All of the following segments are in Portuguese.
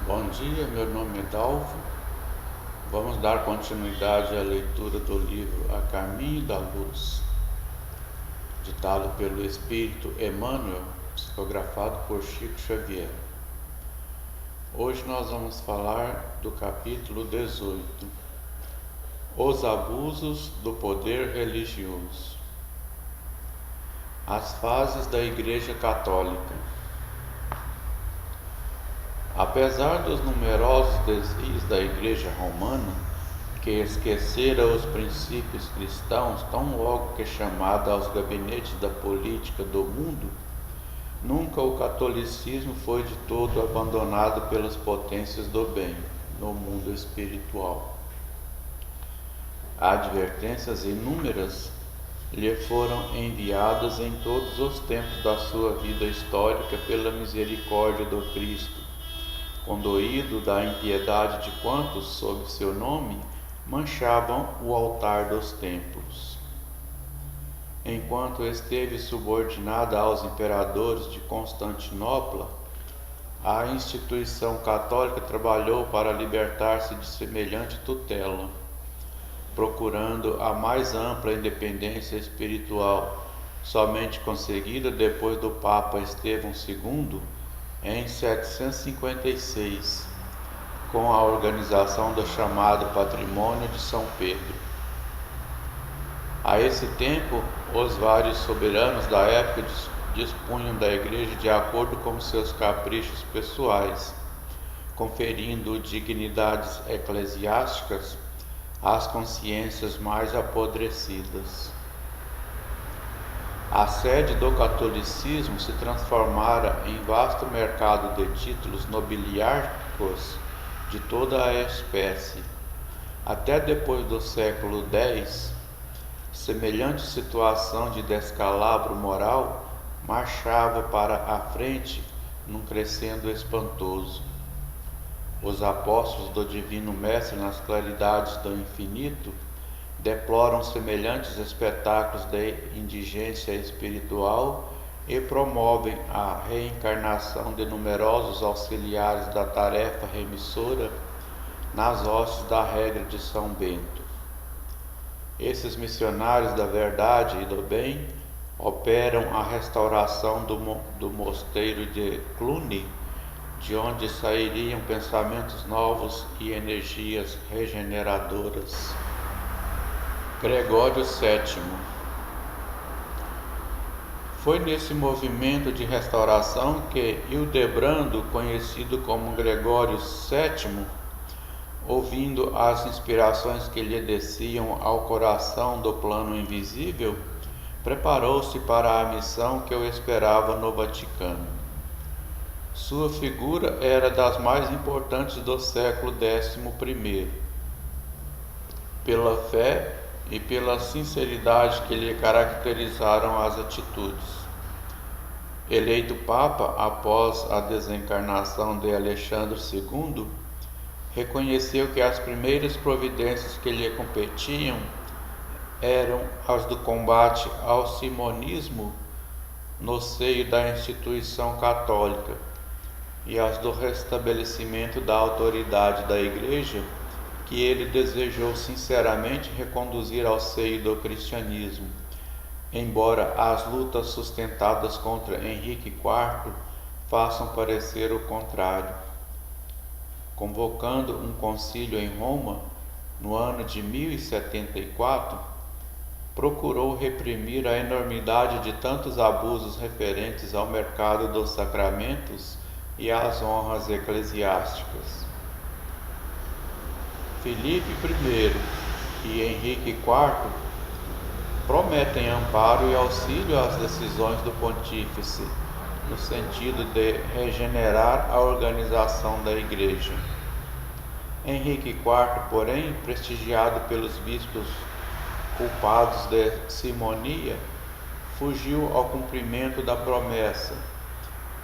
Bom dia, meu nome é Dalvo. Vamos dar continuidade à leitura do livro A Caminho da Luz, ditado pelo Espírito Emmanuel, psicografado por Chico Xavier. Hoje nós vamos falar do capítulo 18, Os abusos do poder religioso. As fases da Igreja Católica. Apesar dos numerosos desvios da Igreja Romana, que esquecera os princípios cristãos tão logo que chamada aos gabinetes da política do mundo, nunca o catolicismo foi de todo abandonado pelas potências do bem no mundo espiritual. Advertências inúmeras lhe foram enviadas em todos os tempos da sua vida histórica pela misericórdia do Cristo, condoído da impiedade de quantos, sob seu nome, manchavam o altar dos templos. Enquanto esteve subordinada aos imperadores de Constantinopla, a instituição católica trabalhou para libertar-se de semelhante tutela, procurando a mais ampla independência espiritual, somente conseguida depois do Papa Estevão II, em 756, com a organização do chamado Patrimônio de São Pedro. A esse tempo, os vários soberanos da época dispunham da Igreja de acordo com seus caprichos pessoais, conferindo dignidades eclesiásticas às consciências mais apodrecidas. A sede do catolicismo se transformara em vasto mercado de títulos nobiliárquicos de toda a espécie. Até depois do século X, semelhante situação de descalabro moral marchava para a frente num crescendo espantoso. Os apóstolos do Divino Mestre nas claridades do infinito deploram semelhantes espetáculos de indigência espiritual e promovem a reencarnação de numerosos auxiliares da tarefa remissora nas hostes da regra de São Bento. Esses missionários da verdade e do bem operam a restauração do mosteiro de Cluny, de onde sairiam pensamentos novos e energias regeneradoras. Gregório VII. Foi nesse movimento de restauração que Hildebrando, conhecido como Gregório VII, ouvindo as inspirações que lhe desciam ao coração do plano invisível, preparou-se para a missão que o esperava no Vaticano. Sua figura era das mais importantes do século XI, pela fé e pela sinceridade que lhe caracterizaram as atitudes. Eleito Papa após a desencarnação de Alexandre II, reconheceu que as primeiras providências que lhe competiam eram as do combate ao simonismo no seio da instituição católica e as do restabelecimento da autoridade da Igreja, que ele desejou sinceramente reconduzir ao seio do cristianismo, embora as lutas sustentadas contra Henrique IV façam parecer o contrário. Convocando um concílio em Roma, no ano de 1074, procurou reprimir a enormidade de tantos abusos referentes ao mercado dos sacramentos e às honras eclesiásticas. Filipe I e Henrique IV prometem amparo e auxílio às decisões do pontífice, no sentido de regenerar a organização da Igreja. Henrique IV, porém, prestigiado pelos bispos culpados de simonia, fugiu ao cumprimento da promessa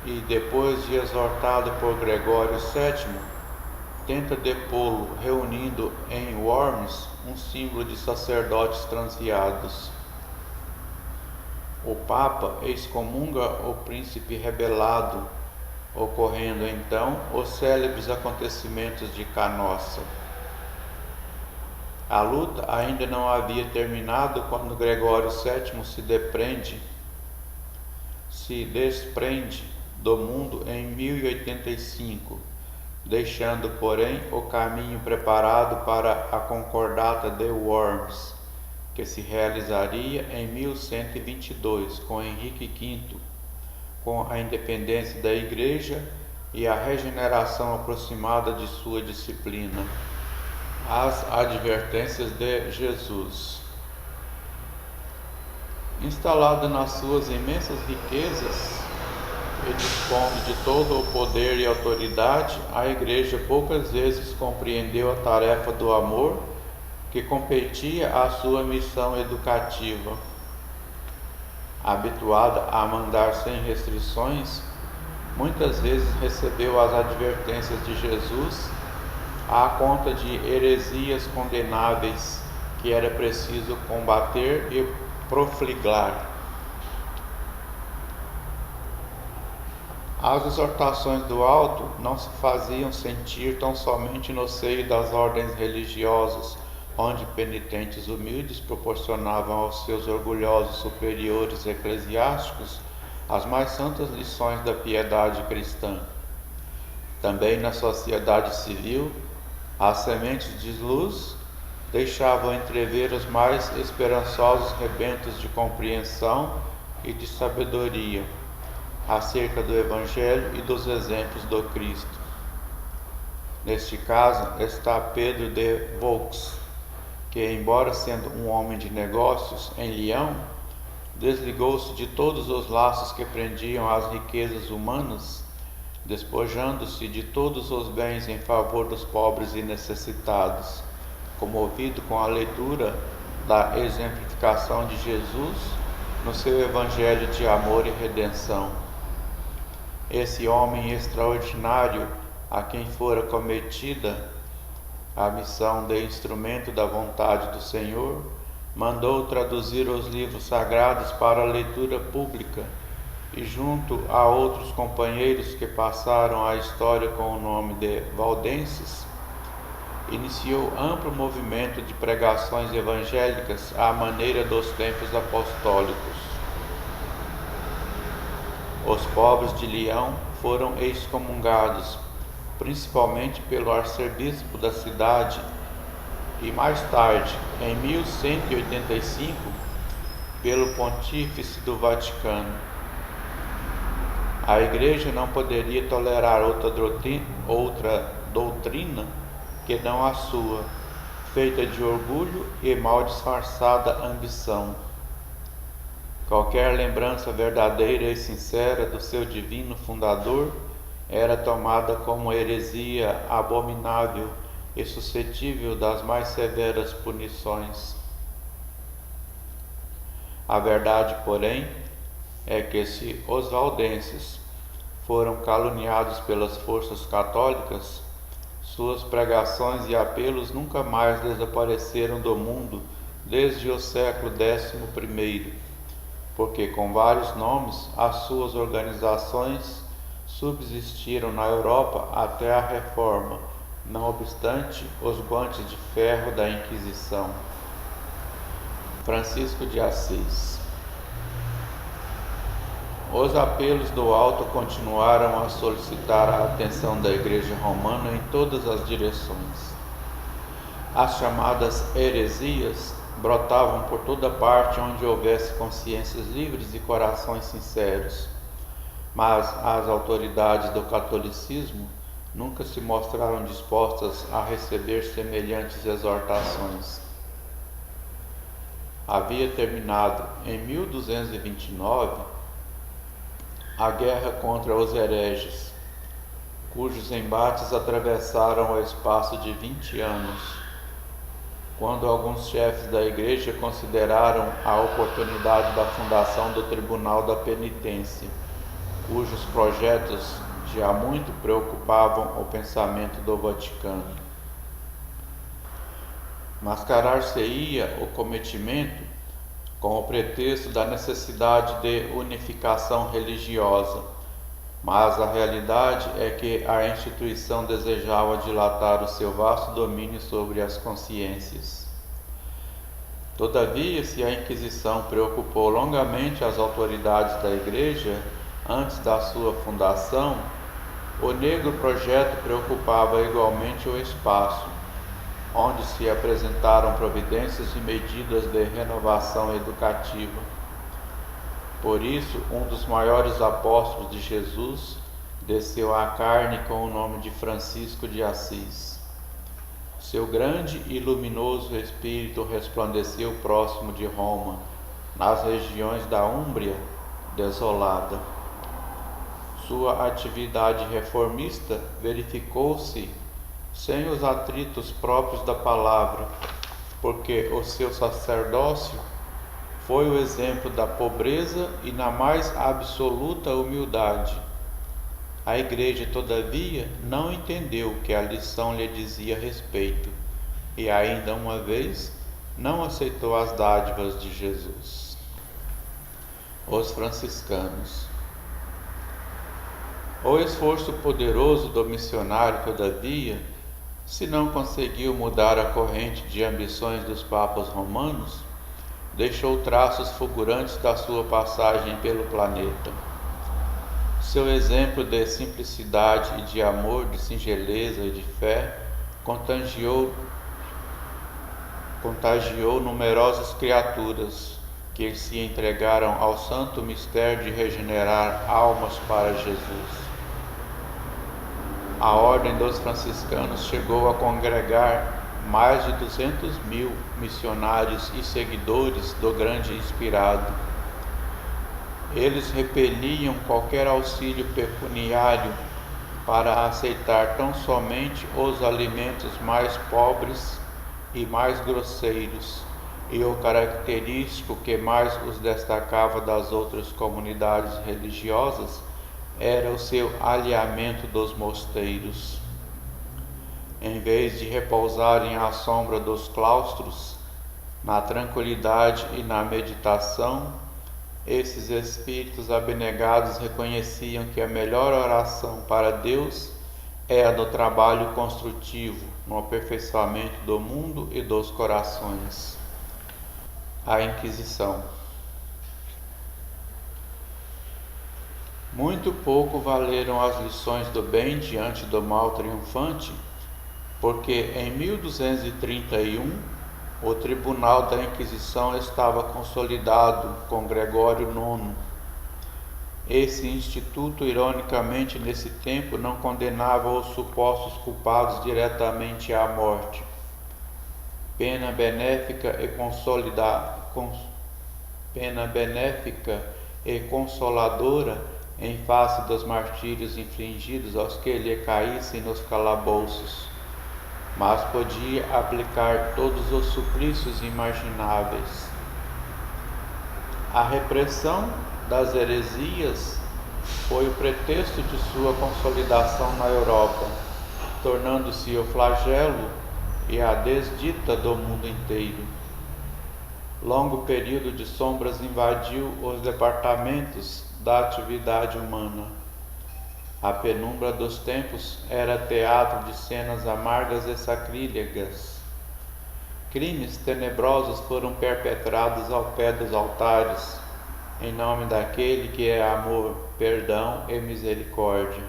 e, depois de exortado por Gregório VII, tenta depô-lo, reunindo em Worms um símbolo de sacerdotes transviados. O Papa excomunga o príncipe rebelado ocorrendo então os célebres acontecimentos de Canossa. A luta ainda não havia terminado quando Gregório VII se desprende do mundo em 1085, deixando, porém, o caminho preparado para a Concordata de Worms, que se realizaria em 1122 com Henrique V, com a independência da Igreja e a regeneração aproximada de sua disciplina. As advertências de Jesus. Instalada nas suas imensas riquezas e dispondo de todo o poder e autoridade, a Igreja poucas vezes compreendeu a tarefa do amor que competia à sua missão educativa. Habituada a mandar sem restrições, muitas vezes recebeu as advertências de Jesus à conta de heresias condenáveis que era preciso combater e profligar. As exortações do alto não se faziam sentir tão somente no seio das ordens religiosas, onde penitentes humildes proporcionavam aos seus orgulhosos superiores eclesiásticos as mais santas lições da piedade cristã. Também na sociedade civil, as sementes de luz deixavam entrever os mais esperançosos rebentos de compreensão e de sabedoria acerca do Evangelho e dos exemplos do Cristo. Neste caso está Pedro de Vaux, que, embora sendo um homem de negócios em Lyon, desligou-se de todos os laços que prendiam as riquezas humanas, despojando-se de todos os bens em favor dos pobres e necessitados, comovido com a leitura da exemplificação de Jesus no seu Evangelho de amor e redenção. Esse homem extraordinário, a quem fora cometida a missão de instrumento da vontade do Senhor, mandou traduzir os livros sagrados para a leitura pública e, junto a outros companheiros que passaram a história com o nome de valdenses, iniciou amplo movimento de pregações evangélicas à maneira dos tempos apostólicos. Os pobres de Lyon foram excomungados, principalmente pelo arcebispo da cidade, e mais tarde, em 1185, pelo pontífice do Vaticano. A Igreja não poderia tolerar outra doutrina que não a sua, feita de orgulho e mal disfarçada ambição. Qualquer lembrança verdadeira e sincera do seu divino fundador era tomada como heresia abominável e suscetível das mais severas punições. A verdade, porém, é que se os valdenses foram caluniados pelas forças católicas, suas pregações e apelos nunca mais desapareceram do mundo desde o século XI, porque com vários nomes as suas organizações subsistiram na Europa até a Reforma, não obstante os guantes de ferro da Inquisição. Francisco de Assis. Os apelos do alto continuaram a solicitar a atenção da Igreja Romana em todas as direções. As chamadas heresias brotavam por toda parte onde houvesse consciências livres e corações sinceros, mas as autoridades do catolicismo nunca se mostraram dispostas a receber semelhantes exortações. Havia terminado em 1229 a guerra contra os hereges, cujos embates atravessaram o espaço de 20 anos, quando alguns chefes da Igreja consideraram a oportunidade da fundação do Tribunal da Penitência, cujos projetos já muito preocupavam o pensamento do Vaticano. Mascarar-se-ia o cometimento com o pretexto da necessidade de unificação religiosa, mas a realidade é que a instituição desejava dilatar o seu vasto domínio sobre as consciências. Todavia, se a Inquisição preocupou longamente as autoridades da Igreja antes da sua fundação, o negro projeto preocupava igualmente o espaço, onde se apresentaram providências e medidas de renovação educativa. Por isso, um dos maiores apóstolos de Jesus desceu à carne com o nome de Francisco de Assis. Seu grande e luminoso espírito resplandeceu próximo de Roma, nas regiões da Úmbria desolada. Sua atividade reformista verificou-se sem os atritos próprios da palavra, porque o seu sacerdócio foi o exemplo da pobreza e na mais absoluta humildade. A Igreja, todavia, não entendeu que a lição lhe dizia respeito e, ainda uma vez, não aceitou as dádivas de Jesus. Os franciscanos. O esforço poderoso do missionário, todavia, se não conseguiu mudar a corrente de ambições dos papas romanos, deixou traços fulgurantes da sua passagem pelo planeta. Seu exemplo de simplicidade e de amor, de singeleza e de fé, contagiou numerosas criaturas que se entregaram ao santo mistério de regenerar almas para Jesus. A Ordem dos Franciscanos chegou a congregar mais de 200.000 missionários e seguidores do grande inspirado. Eles repeliam qualquer auxílio pecuniário para aceitar tão somente os alimentos mais pobres e mais grosseiros, e o característico que mais os destacava das outras comunidades religiosas era o seu alheamento dos mosteiros. Em vez de repousarem à sombra dos claustros, na tranquilidade e na meditação, esses espíritos abnegados reconheciam que a melhor oração para Deus é a do trabalho construtivo, no aperfeiçoamento do mundo e dos corações. A Inquisição. Muito pouco valeram as lições do bem diante do mal triunfante, porque em 1231 o Tribunal da Inquisição estava consolidado com Gregório IX. Esse instituto, ironicamente, nesse tempo, não condenava os supostos culpados diretamente à morte. Pena benéfica e consoladora em face dos martírios infligidos aos que lhe caíssem nos calabouços, mas podia aplicar todos os suplícios imagináveis. A repressão das heresias foi o pretexto de sua consolidação na Europa, tornando-se o flagelo e a desdita do mundo inteiro. Longo período de sombras invadiu os departamentos da atividade humana. A penumbra dos tempos era teatro de cenas amargas e sacrílegas. Crimes tenebrosos foram perpetrados ao pé dos altares, em nome daquele que é amor, perdão e misericórdia.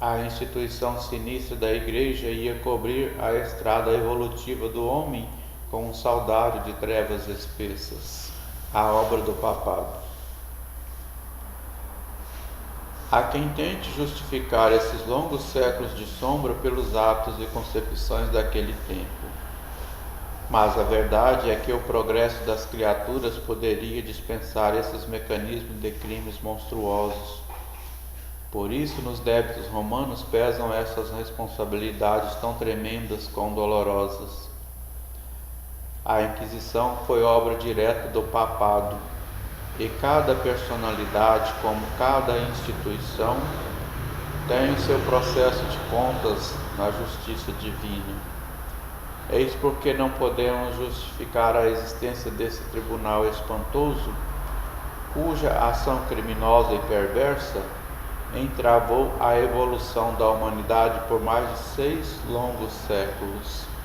A instituição sinistra da Igreja ia cobrir a estrada evolutiva do homem com um saudário de trevas espessas. A obra do papado. Há quem tente justificar esses longos séculos de sombra pelos atos e concepções daquele tempo. Mas a verdade é que o progresso das criaturas poderia dispensar esses mecanismos de crimes monstruosos. Por isso, nos débitos romanos pesam essas responsabilidades tão tremendas como dolorosas. A Inquisição foi obra direta do papado, e cada personalidade, como cada instituição, tem o seu processo de contas na justiça divina. Eis porque não podemos justificar a existência desse tribunal espantoso, cuja ação criminosa e perversa entravou a evolução da humanidade por mais de 6 longos séculos.